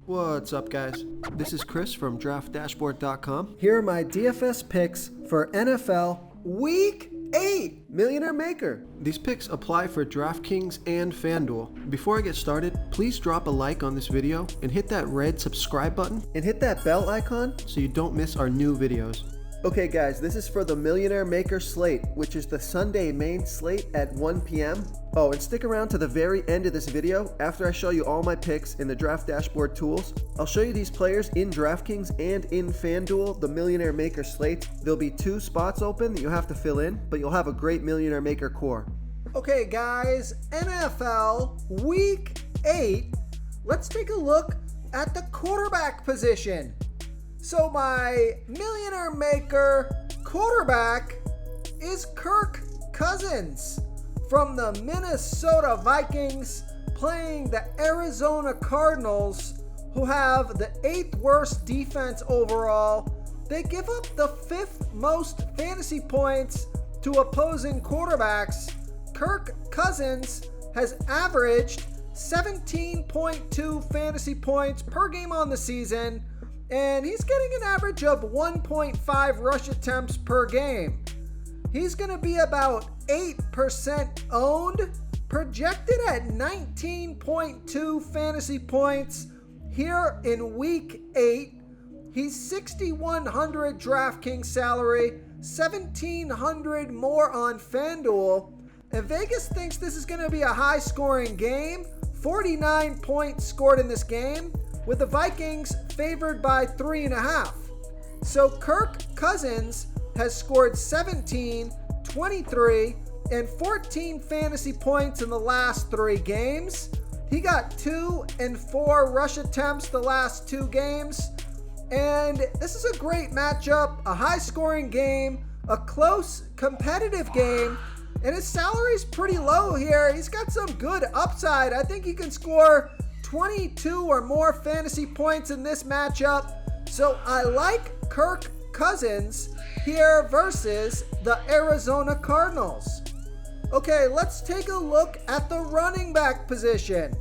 What's up, guys? This is Chris from DraftDashboard.com. Here are my DFS picks for NFL Week 8 Millionaire Maker. These picks apply for DraftKings and FanDuel. Before I get started, please drop a like on this video and hit that red subscribe button And hit that bell icon so you don't miss our new videos. Okay guys, this is for the Millionaire Maker slate, which is the Sunday main slate at 1 p.m. Oh, and stick around to the very end of this video after I show you all my picks in the Draft Dashboard tools. I'll show you these players in DraftKings and in FanDuel, the Millionaire Maker slate. There'll be 2 spots open that you have to fill in, but you'll have a great Millionaire Maker core. Okay guys, NFL Week 8. Let's take a look at the quarterback position. So my Millionaire Maker quarterback is Kirk Cousins from the Minnesota Vikings, playing the Arizona Cardinals, who have the 8th worst defense overall. They give up the 5th most fantasy points to opposing quarterbacks. Kirk Cousins has averaged 17.2 fantasy points per game on the season, and he's getting an average of 1.5 rush attempts per game. He's going to be about 8% owned, projected at 19.2 fantasy points here in Week 8. He's 6,100 DraftKings salary, 1,700 more on FanDuel. And Vegas thinks this is going to be a high-scoring game. 49 points scored in this game, with the Vikings favored by 3.5. So Kirk Cousins has scored 17, 23, and 14 fantasy points in the last 3 games. He got 2 and 4 rush attempts the last 2 games. And this is a great matchup, a high-scoring game, a close, competitive game. And his salary's pretty low here. He's got some good upside. I think he can score 22 or more fantasy points in this matchup. So I like Kirk Cousins here versus the Arizona Cardinals. Okay, let's take a look at the running back position.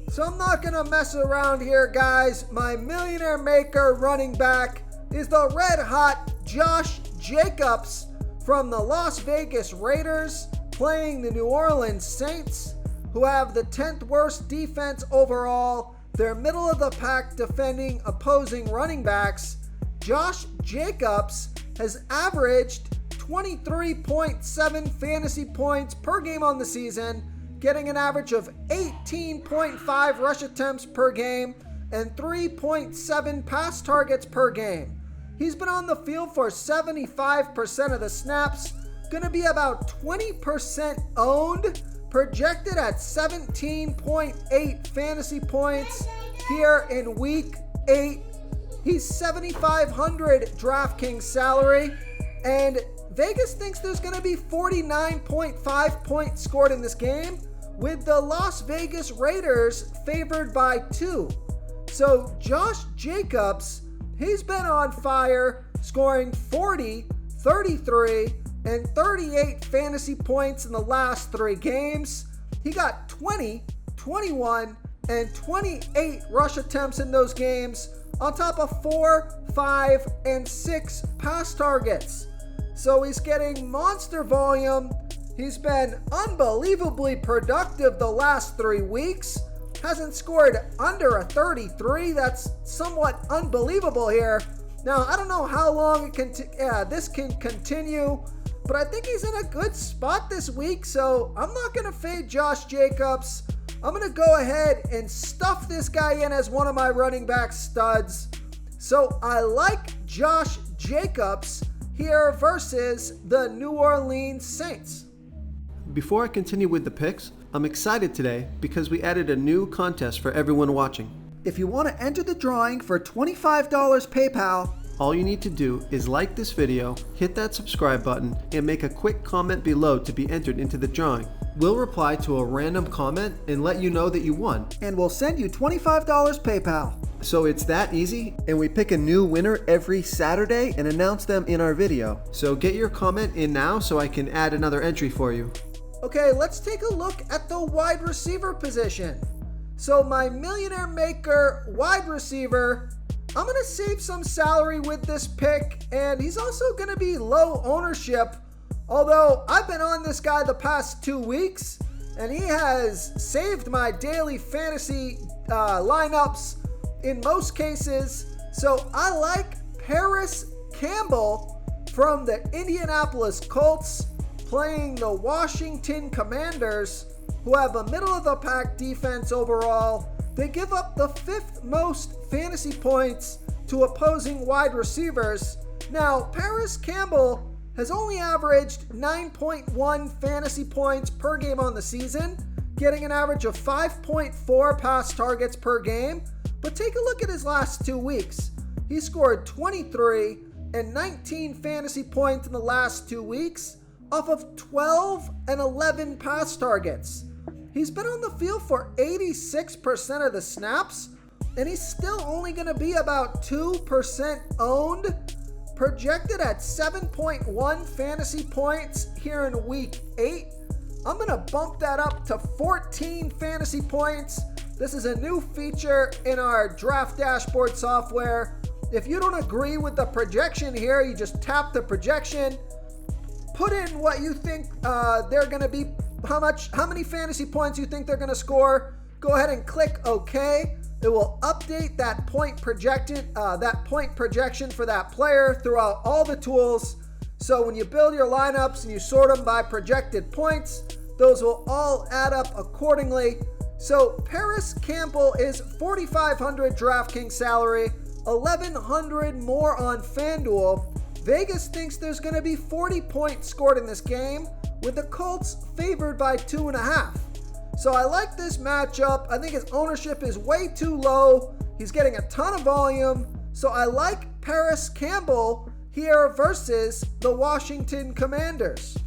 So I'm not going to mess around here, guys. My Millionaire Maker running back is the red hot Josh Jacobs from the Las Vegas Raiders, playing the New Orleans Saints, who have the 10th worst defense overall. They're middle of the pack defending opposing running backs. Josh Jacobs has averaged 23.7 fantasy points per game on the season, getting an average of 18.5 rush attempts per game and 3.7 pass targets per game. He's been on the field for 75% of the snaps, going to be about 20% owned, projected at 17.8 fantasy points here in Week 8. He's 7,500 DraftKings salary, and Vegas thinks there's going to be 49.5 points scored in this game, with the Las Vegas Raiders favored by 2. So Josh Jacobs, he's been on fire, scoring 40, 33, and 38 fantasy points in the last 3 games. He got 20, 21, and 28 rush attempts in those games, on top of 4, 5, and 6 pass targets. So he's getting monster volume. He's been unbelievably productive the last 3 weeks. Hasn't scored under a 33. That's somewhat unbelievable here. Now, I don't know how long this can continue, but I think he's in a good spot this week, so I'm not going to fade Josh Jacobs. I'm going to go ahead and stuff this guy in as one of my running back studs. So I like Josh Jacobs here versus the New Orleans Saints. Before I continue with the picks, I'm excited today because we added a new contest for everyone watching. If you want to enter the drawing for $25 PayPal, all you need to do is like this video, hit that subscribe button, and make a quick comment below to be entered into the drawing. We'll reply to a random comment and let you know that you won. And we'll send you $25 PayPal. So it's that easy, and we pick a new winner every Saturday and announce them in our video. So get your comment in now so I can add another entry for you. Okay, let's take a look at the wide receiver position. So my Millionaire Maker wide receiver, I'm going to save some salary with this pick, and he's also going to be low ownership. Although I've been on this guy the past 2 weeks, and he has saved my daily fantasy lineups in most cases. So I like Paris Campbell from the Indianapolis Colts playing the Washington Commanders, who have a middle-of-the-pack defense overall. They give up the 5th most fantasy points to opposing wide receivers. Now, Paris Campbell has only averaged 9.1 fantasy points per game on the season, getting an average of 5.4 pass targets per game. But take a look at his last 2 weeks. He scored 23 and 19 fantasy points in the last 2 weeks off of 12 and 11 pass targets. He's been on the field for 86% of the snaps, and he's still only going to be about 2% owned. Projected at 7.1 fantasy points here in week 8. I'm going to bump that up to 14 fantasy points. This is a new feature in our draft dashboard software. If you don't agree with the projection here, you just tap the projection, put in what you think they're going to be, how many fantasy points you think they're going to score. Go ahead and click OK. It will update that point projection for that player throughout all the tools. So when you build your lineups and you sort them by projected points, those will all add up accordingly. So Paris Campbell is $4,500 DraftKings salary, $1,100 more on FanDuel. Vegas thinks there's going to be 40 points scored in this game, with the Colts favored by 2.5. So I like this matchup. I think his ownership is way too low. He's getting a ton of volume. So I like Paris Campbell here versus the Washington Commanders.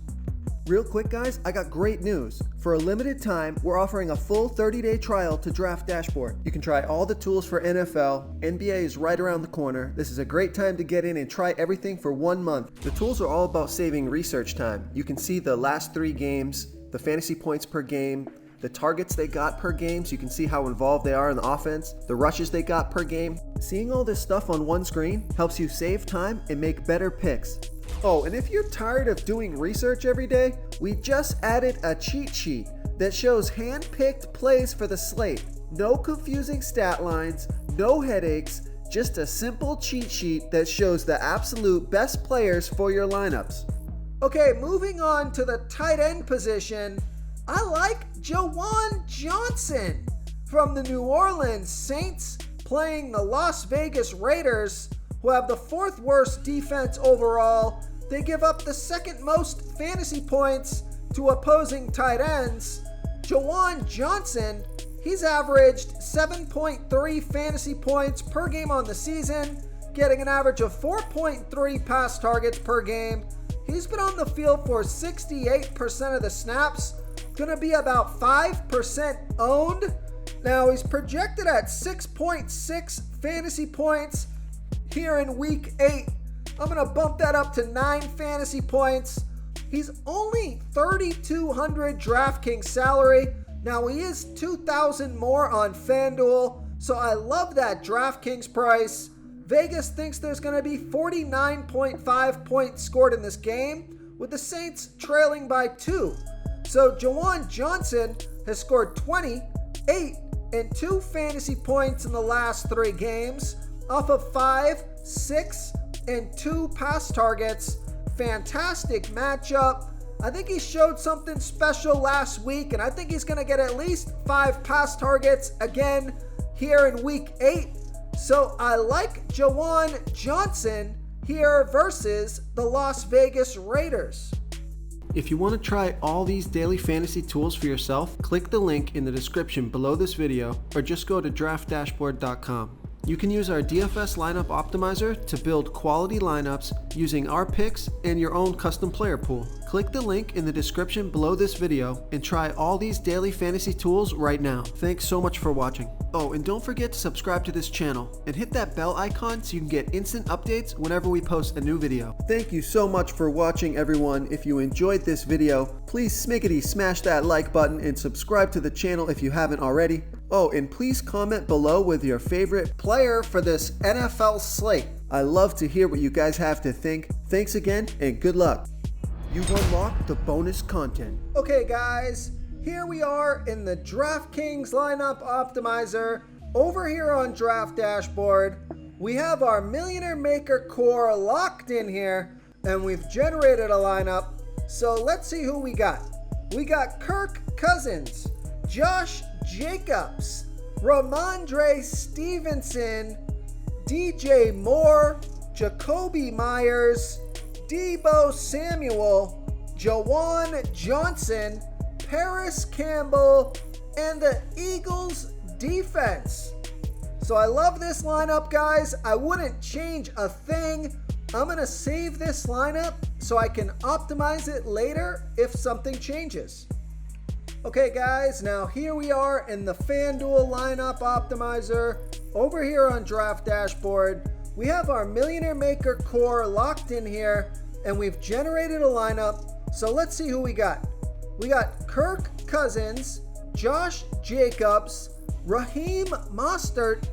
Real quick, guys, I got great news. For a limited time, we're offering a full 30-day trial to Draft Dashboard. You can try all the tools for NFL. NBA is right around the corner. This is a great time to get in and try everything for 1 month. The tools are all about saving research time. You can see the last 3 games, the fantasy points per game, the targets they got per game, so you can see how involved they are in the offense, the rushes they got per game. Seeing all this stuff on one screen helps you save time and make better picks. Oh, and if you're tired of doing research every day, we just added a cheat sheet that shows hand-picked plays for the slate. No confusing stat lines, no headaches, just a simple cheat sheet that shows the absolute best players for your lineups. Okay, moving on to the tight end position, I like Juwan Johnson from the New Orleans Saints playing the Las Vegas Raiders, who have the 4th worst defense overall. They give up the 2nd most fantasy points to opposing tight ends. Juwan Johnson, he's averaged 7.3 fantasy points per game on the season, getting an average of 4.3 pass targets per game. He's been on the field for 68% of the snaps, gonna be about 5% owned. Now he's projected at 6.6 fantasy points here in week 8. I'm gonna bump that up to 9 fantasy points. He's only $3,200 DraftKings salary. Now he is $2,000 more on FanDuel, so I love that DraftKings price. Vegas thinks there's gonna be 49.5 points scored in this game, with the Saints trailing by 2. So Juwan Johnson has scored 20, 8, and 2 fantasy points in the last 3 games off of 5, 6, and 2 pass targets. Fantastic matchup. I think he showed something special last week, and I think he's going to get at least 5 pass targets again here in week 8. So I like Juwan Johnson here versus the Las Vegas Raiders. If you want to try all these daily fantasy tools for yourself, click the link in the description below this video or just go to draftdashboard.com. You can use our DFS lineup optimizer to build quality lineups using our picks and your own custom player pool. Click the link in the description below this video and try all these daily fantasy tools right now. Thanks so much for watching. Oh, and don't forget to subscribe to this channel and hit that bell icon so you can get instant updates whenever we post a new video. Thank you so much for watching, everyone. If you enjoyed this video, please smiggity smash that like button and subscribe to the channel if you haven't already. Oh, and please comment below with your favorite Player for this NFL slate. I love to hear what you guys have to think. Thanks again and good luck. You've unlocked the bonus content. Okay, guys, here we are in the DraftKings lineup optimizer. Over here on Draft Dashboard, we have our Millionaire Maker core locked in here, and we've generated a lineup. So let's see who we got. We got Kirk Cousins, Josh Jacobs, Ramondre Stevenson, DJ Moore, Jacoby Myers, Deebo Samuel, Jawan Johnson, Paris Campbell, and the Eagles defense. So I love this lineup, guys. I wouldn't change a thing. I'm going to save this lineup so I can optimize it later if something changes. Okay, guys, now here we are in the FanDuel lineup optimizer. Over here on Draft Dashboard, we have our Millionaire Maker core locked in here, and we've generated a lineup. So let's see who we got. We got Kirk Cousins, Josh Jacobs, Raheem Mostert,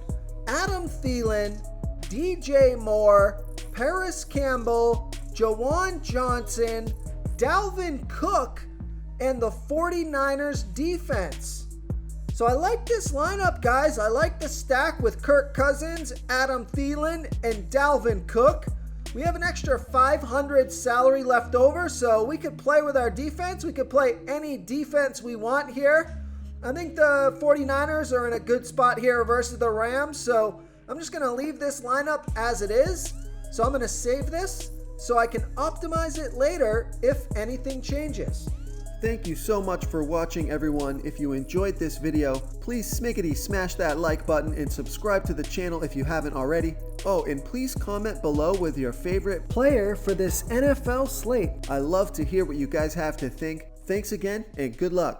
Adam Thielen, DJ Moore, Paris Campbell, Jawan Johnson, Dalvin Cook, and the 49ers defense. So I like this lineup, guys. I like the stack with Kirk Cousins, Adam Thielen, and Dalvin Cook. We have an extra 500 salary left over, so we could play with our defense. We could play any defense we want here. I think the 49ers are in a good spot here versus the Rams, so I'm just going to leave this lineup as it is. So I'm going to save this so I can optimize it later if anything changes. Thank you so much for watching, everyone. If you enjoyed this video, please smiggity smash that like button and subscribe to the channel if you haven't already. Oh, and please comment below with your favorite Player for this NFL slate. I love to hear what you guys have to think. Thanks again and good luck.